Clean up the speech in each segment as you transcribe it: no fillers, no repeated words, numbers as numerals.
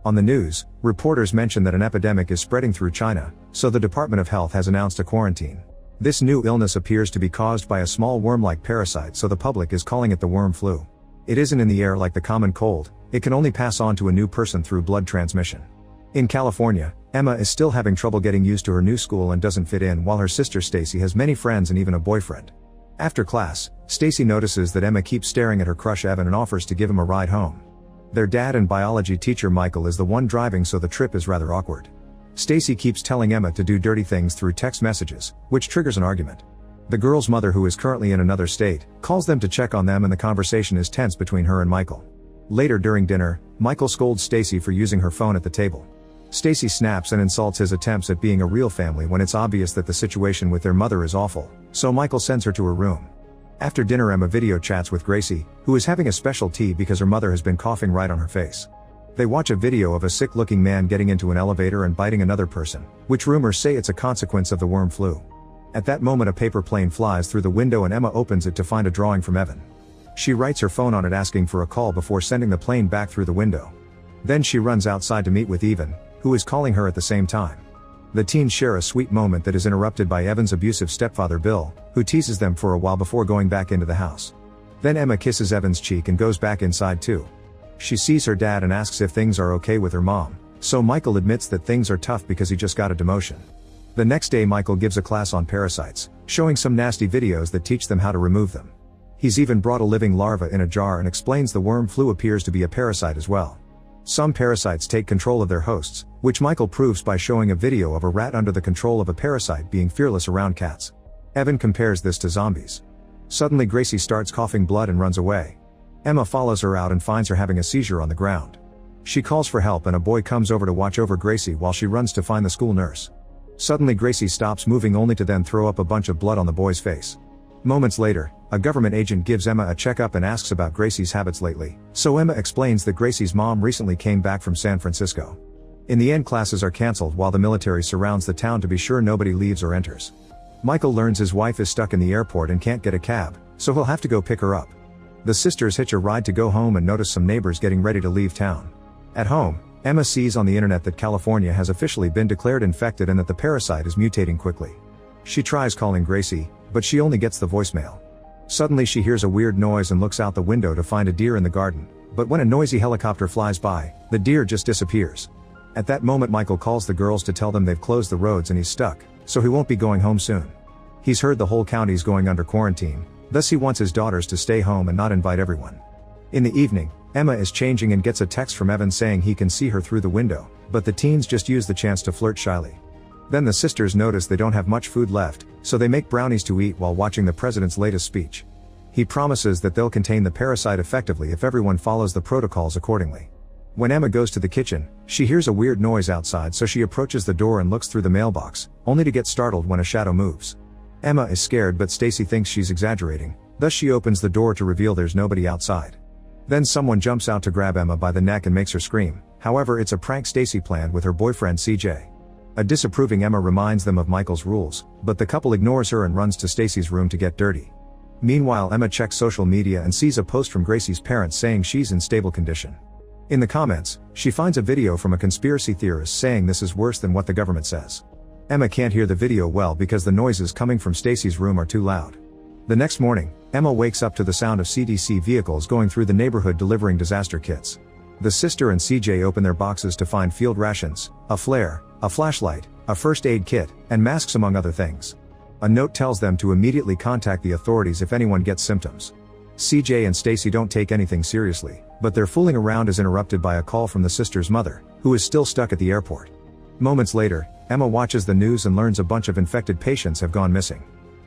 On the news, reporters mention that an epidemic is spreading through China, so the Department of Health has announced a quarantine. This new illness appears to be caused by a small worm-like parasite, so the public is calling it the worm flu. It isn't in the air like the common cold, it can only pass on to a new person through blood transmission. In California, Emma is still having trouble getting used to her new school and doesn't fit in, while her sister Stacy has many friends and even a boyfriend. After class, Stacy notices that Emma keeps staring at her crush Evan and offers to give him a ride home. Their dad and biology teacher Michael is the one driving, so the trip is rather awkward. Stacy keeps telling Emma to do dirty things through text messages, which triggers an argument. The girl's mother, who is currently in another state, calls them to check on them, and the conversation is tense between her and Michael. Later during dinner, Michael scolds Stacy for using her phone at the table. Stacy snaps and insults his attempts at being a real family when it's obvious that the situation with their mother is awful, so Michael sends her to her room. After dinner, Emma video chats with Gracie, who is having a special tea because her mother has been coughing right on her face. They watch a video of a sick-looking man getting into an elevator and biting another person, which rumors say it's a consequence of the worm flu. At that moment, a paper plane flies through the window and Emma opens it to find a drawing from Evan. She writes her phone on it asking for a call before sending the plane back through the window. Then she runs outside to meet with Evan, who is calling her at the same time. The teens share a sweet moment that is interrupted by Evan's abusive stepfather Bill, who teases them for a while before going back into the house. Then Emma kisses Evan's cheek and goes back inside too. She sees her dad and asks if things are okay with her mom, so Michael admits that things are tough because he just got a demotion. The next day, Michael gives a class on parasites, showing some nasty videos that teach them how to remove them. He's even brought a living larva in a jar and explains the worm flu appears to be a parasite as well. Some parasites take control of their hosts, which Michael proves by showing a video of a rat under the control of a parasite being fearless around cats. Evan compares this to zombies. Suddenly Gracie starts coughing blood and runs away. Emma follows her out and finds her having a seizure on the ground. She calls for help and a boy comes over to watch over Gracie while she runs to find the school nurse. Suddenly Gracie stops moving, only to then throw up a bunch of blood on the boy's face. Moments later, a government agent gives Emma a checkup and asks about Gracie's habits lately, so Emma explains that Gracie's mom recently came back from San Francisco. In the end, classes are cancelled while the military surrounds the town to be sure nobody leaves or enters. Michael learns his wife is stuck in the airport and can't get a cab, so he'll have to go pick her up. The sisters hitch a ride to go home and notice some neighbors getting ready to leave town. At home, Emma sees on the internet that California has officially been declared infected and that the parasite is mutating quickly. She tries calling Gracie, but she only gets the voicemail. Suddenly she hears a weird noise and looks out the window to find a deer in the garden, but when a noisy helicopter flies by, the deer just disappears. At that moment Michael calls the girls to tell them they've closed the roads and he's stuck, so he won't be going home soon. He's heard the whole county's going under quarantine, thus he wants his daughters to stay home and not invite everyone. In the evening, Emma is changing and gets a text from Evan saying he can see her through the window, but the teens just use the chance to flirt shyly. Then the sisters notice they don't have much food left, so they make brownies to eat while watching the president's latest speech. He promises that they'll contain the parasite effectively if everyone follows the protocols accordingly. When Emma goes to the kitchen, she hears a weird noise outside, so she approaches the door and looks through the mailbox, only to get startled when a shadow moves. Emma is scared, but Stacy thinks she's exaggerating, thus she opens the door to reveal there's nobody outside. Then someone jumps out to grab Emma by the neck and makes her scream. However, it's a prank Stacy planned with her boyfriend CJ. A disapproving Emma reminds them of Michael's rules, but the couple ignores her and runs to Stacy's room to get dirty. Meanwhile, Emma checks social media and sees a post from Gracie's parents saying she's in stable condition. In the comments, she finds a video from a conspiracy theorist saying this is worse than what the government says. Emma can't hear the video well because the noises coming from Stacy's room are too loud. The next morning, Emma wakes up to the sound of CDC vehicles going through the neighborhood delivering disaster kits. The sister and CJ open their boxes to find field rations, a flare, a flashlight, a first aid kit, and masks among other things. A note tells them to immediately contact the authorities if anyone gets symptoms. CJ and Stacy don't take anything seriously, but their fooling around is interrupted by a call from the sister's mother, who is still stuck at the airport. Moments later, Emma watches the news and learns a bunch of infected patients have gone missing.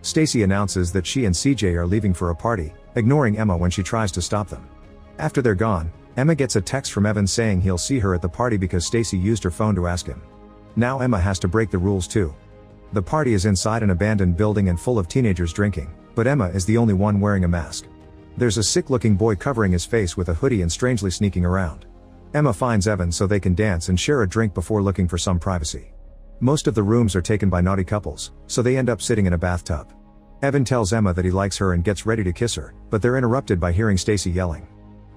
Stacy announces that she and CJ are leaving for a party, ignoring Emma when she tries to stop them. After they're gone, Emma gets a text from Evan saying he'll see her at the party because Stacy used her phone to ask him. Now Emma has to break the rules too. The party is inside an abandoned building and full of teenagers drinking, but Emma is the only one wearing a mask. There's a sick-looking boy covering his face with a hoodie and strangely sneaking around. Emma finds Evan so they can dance and share a drink before looking for some privacy. Most of the rooms are taken by naughty couples, so they end up sitting in a bathtub. Evan tells Emma that he likes her and gets ready to kiss her, but they're interrupted by hearing Stacy yelling.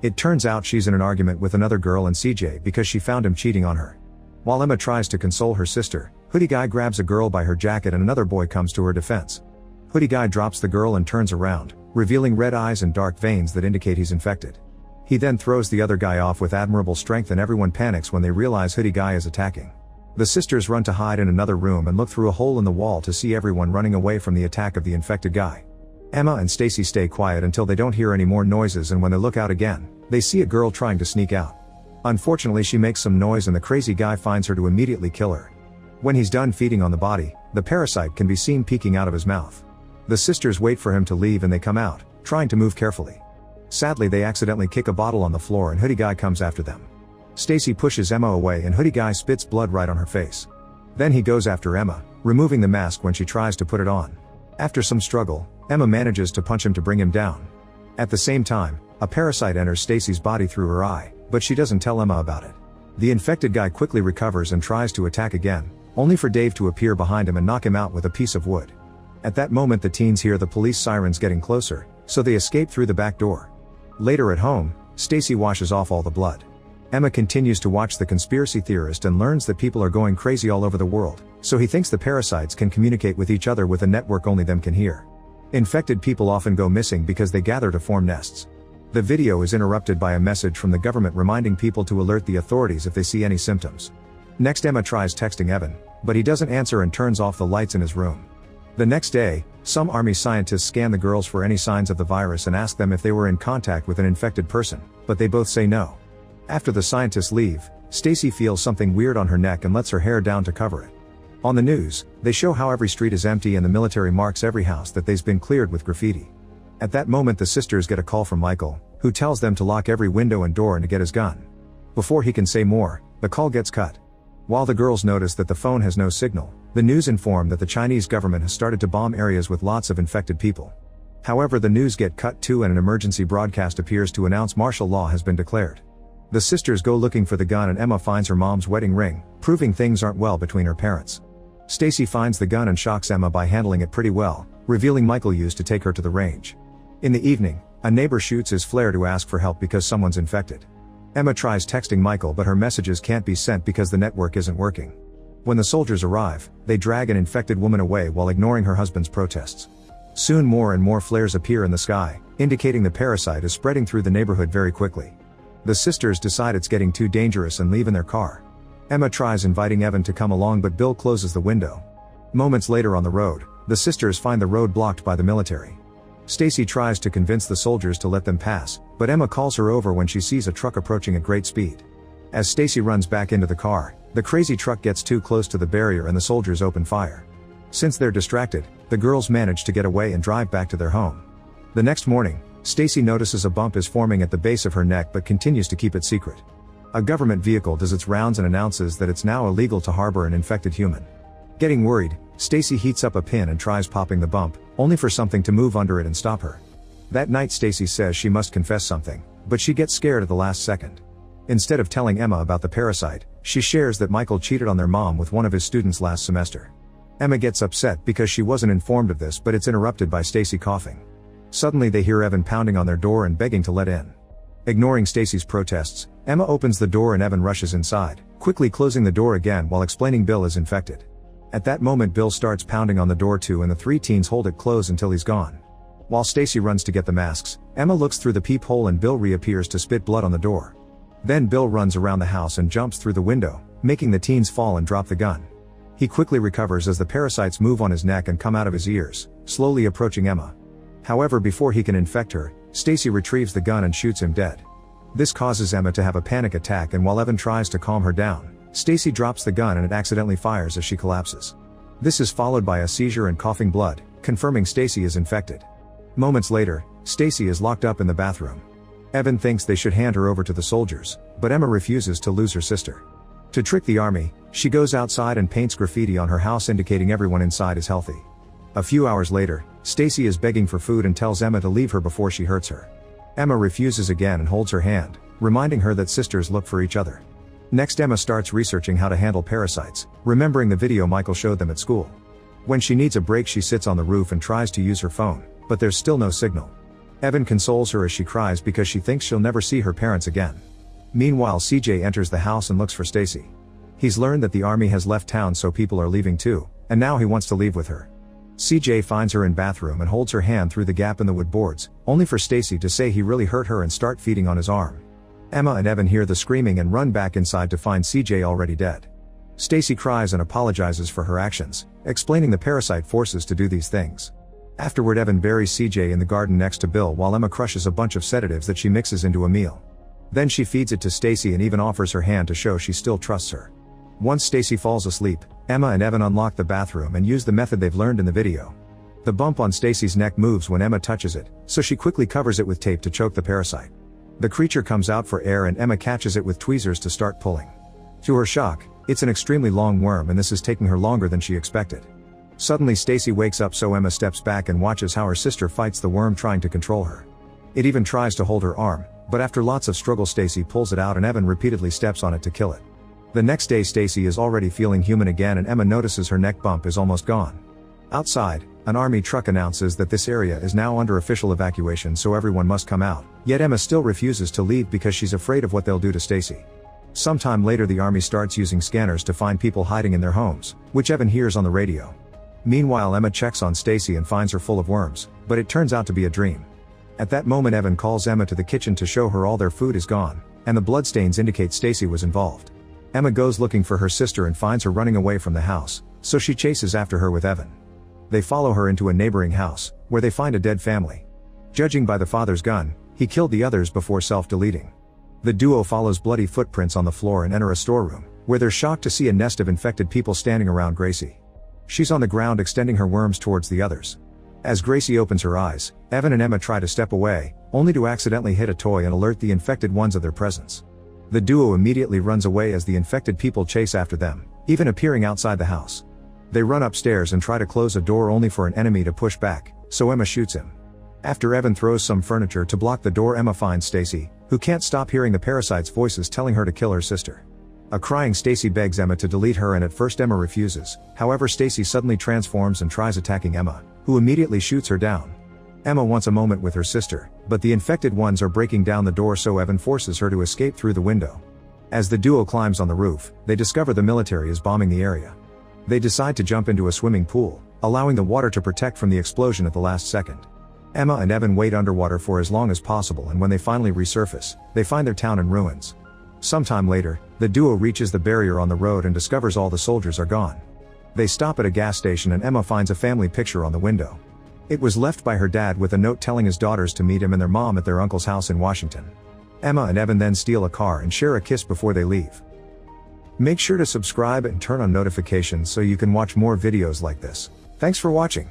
It turns out she's in an argument with another girl and CJ because she found him cheating on her. While Emma tries to console her sister, Hoodie Guy grabs a girl by her jacket and another boy comes to her defense. Hoodie Guy drops the girl and turns around, revealing red eyes and dark veins that indicate he's infected. He then throws the other guy off with admirable strength and everyone panics when they realize Hoodie Guy is attacking. The sisters run to hide in another room and look through a hole in the wall to see everyone running away from the attack of the infected guy. Emma and Stacy stay quiet until they don't hear any more noises, and when they look out again, they see a girl trying to sneak out. Unfortunately, she makes some noise and the crazy guy finds her to immediately kill her. When he's done feeding on the body, the parasite can be seen peeking out of his mouth. The sisters wait for him to leave and they come out, trying to move carefully. Sadly, they accidentally kick a bottle on the floor and Hoodie Guy comes after them. Stacy pushes Emma away and Hoodie Guy spits blood right on her face. Then he goes after Emma, removing the mask when she tries to put it on. After some struggle, Emma manages to punch him to bring him down. At the same time, a parasite enters Stacy's body through her eye, but she doesn't tell Emma about it. The infected guy quickly recovers and tries to attack again, only for Dave to appear behind him and knock him out with a piece of wood. At that moment, the teens hear the police sirens getting closer, so they escape through the back door. Later at home, Stacy washes off all the blood. Emma continues to watch The Conspiracy Theorist and learns that people are going crazy all over the world, so he thinks the parasites can communicate with each other with a network only them can hear. Infected people often go missing because they gather to form nests. The video is interrupted by a message from the government reminding people to alert the authorities if they see any symptoms. Next, Emma tries texting Evan, but he doesn't answer and turns off the lights in his room. The next day, some army scientists scan the girls for any signs of the virus and ask them if they were in contact with an infected person, but they both say no. After the scientists leave, Stacy feels something weird on her neck and lets her hair down to cover it. On the news, they show how every street is empty and the military marks every house that they's been cleared with graffiti. At that moment, the sisters get a call from Michael, who tells them to lock every window and door and to get his gun. Before he can say more, the call gets cut. While the girls notice that the phone has no signal, the news inform that the Chinese government has started to bomb areas with lots of infected people. However, the news get cut too and an emergency broadcast appears to announce martial law has been declared. The sisters go looking for the gun and Emma finds her mom's wedding ring, proving things aren't well between her parents. Stacy finds the gun and shocks Emma by handling it pretty well, revealing Michael used to take her to the range. In the evening, a neighbor shoots his flare to ask for help because someone's infected. Emma tries texting Michael but her messages can't be sent because the network isn't working. When the soldiers arrive, they drag an infected woman away while ignoring her husband's protests. Soon more and more flares appear in the sky, indicating the parasite is spreading through the neighborhood very quickly. The sisters decide it's getting too dangerous and leave in their car. Emma tries inviting Evan to come along but Bill closes the window. Moments later on the road, the sisters find the road blocked by the military. Stacy tries to convince the soldiers to let them pass, but Emma calls her over when she sees a truck approaching at great speed. As Stacy runs back into the car, the crazy truck gets too close to the barrier and the soldiers open fire. Since they're distracted, the girls manage to get away and drive back to their home. The next morning, Stacy notices a bump is forming at the base of her neck but continues to keep it secret. A government vehicle does its rounds and announces that it's now illegal to harbor an infected human. Getting worried, Stacy heats up a pin and tries popping the bump, only for something to move under it and stop her. That night, Stacy says she must confess something, but she gets scared at the last second. Instead of telling Emma about the parasite, she shares that Michael cheated on their mom with one of his students last semester. Emma gets upset because she wasn't informed of this, but it's interrupted by Stacy coughing. Suddenly they hear Evan pounding on their door and begging to let in. Ignoring Stacy's protests, Emma opens the door and Evan rushes inside, quickly closing the door again while explaining Bill is infected. At that moment, Bill starts pounding on the door too and the three teens hold it closed until he's gone. While Stacy runs to get the masks, Emma looks through the peephole and Bill reappears to spit blood on the door. Then Bill runs around the house and jumps through the window, making the teens fall and drop the gun. He quickly recovers as the parasites move on his neck and come out of his ears, slowly approaching Emma. However, before he can infect her, Stacy retrieves the gun and shoots him dead. This causes Emma to have a panic attack, and while Evan tries to calm her down, Stacy drops the gun and it accidentally fires as she collapses. This is followed by a seizure and coughing blood, confirming Stacy is infected. Moments later, Stacy is locked up in the bathroom. Evan thinks they should hand her over to the soldiers, but Emma refuses to lose her sister. To trick the army, she goes outside and paints graffiti on her house indicating everyone inside is healthy. A few hours later, Stacy is begging for food and tells Emma to leave her before she hurts her. Emma refuses again and holds her hand, reminding her that sisters look for each other. Next, Emma starts researching how to handle parasites, remembering the video Michael showed them at school. When she needs a break, she sits on the roof and tries to use her phone, but there's still no signal. Evan consoles her as she cries because she thinks she'll never see her parents again. Meanwhile, CJ enters the house and looks for Stacy. He's learned that the army has left town, so people are leaving too, and now he wants to leave with her. CJ finds her in bathroom and holds her hand through the gap in the wood boards, only for Stacy to say he really hurt her and start feeding on his arm. Emma and Evan hear the screaming and run back inside to find CJ already dead. Stacy cries and apologizes for her actions, explaining the parasite forces to do these things. Afterward, Evan buries CJ in the garden next to Bill while Emma crushes a bunch of sedatives that she mixes into a meal. Then she feeds it to Stacy and even offers her hand to show she still trusts her. Once Stacy falls asleep, Emma and Evan unlock the bathroom and use the method they've learned in the video. The bump on Stacy's neck moves when Emma touches it, so she quickly covers it with tape to choke the parasite. The creature comes out for air and Emma catches it with tweezers to start pulling. To her shock, it's an extremely long worm and this is taking her longer than she expected. Suddenly Stacy wakes up, so Emma steps back and watches how her sister fights the worm, trying to control her. It even tries to hold her arm, but after lots of struggle Stacy pulls it out and Evan repeatedly steps on it to kill it. The next day Stacy is already feeling human again and Emma notices her neck bump is almost gone. Outside, an army truck announces that this area is now under official evacuation, so everyone must come out, yet Emma still refuses to leave because she's afraid of what they'll do to Stacy. Sometime later the army starts using scanners to find people hiding in their homes, which Evan hears on the radio. Meanwhile, Emma checks on Stacy and finds her full of worms, but it turns out to be a dream. At that moment Evan calls Emma to the kitchen to show her all their food is gone, and the bloodstains indicate Stacy was involved. Emma goes looking for her sister and finds her running away from the house, so she chases after her with Evan. They follow her into a neighboring house, where they find a dead family. Judging by the father's gun, he killed the others before self-deleting. The duo follows bloody footprints on the floor and enter a storeroom, where they're shocked to see a nest of infected people standing around Gracie. She's on the ground extending her worms towards the others. As Gracie opens her eyes, Evan and Emma try to step away, only to accidentally hit a toy and alert the infected ones of their presence. The duo immediately runs away as the infected people chase after them, even appearing outside the house. They run upstairs and try to close a door, only for an enemy to push back, so Emma shoots him. After Evan throws some furniture to block the door, Emma finds Stacy, who can't stop hearing the parasite's voices telling her to kill her sister. A crying Stacy begs Emma to delete her, and at first Emma refuses. However, Stacy suddenly transforms and tries attacking Emma, who immediately shoots her down. Emma wants a moment with her sister, but the infected ones are breaking down the door, so Evan forces her to escape through the window. As the duo climbs on the roof, they discover the military is bombing the area. They decide to jump into a swimming pool, allowing the water to protect from the explosion at the last second. Emma and Evan wait underwater for as long as possible, and when they finally resurface, they find their town in ruins. Sometime later, the duo reaches the barrier on the road and discovers all the soldiers are gone. They stop at a gas station and Emma finds a family picture on the window. It was left by her dad with a note telling his daughters to meet him and their mom at their uncle's house in Washington. Emma and Evan then steal a car and share a kiss before they leave. Make sure to subscribe and turn on notifications so you can watch more videos like this. Thanks for watching.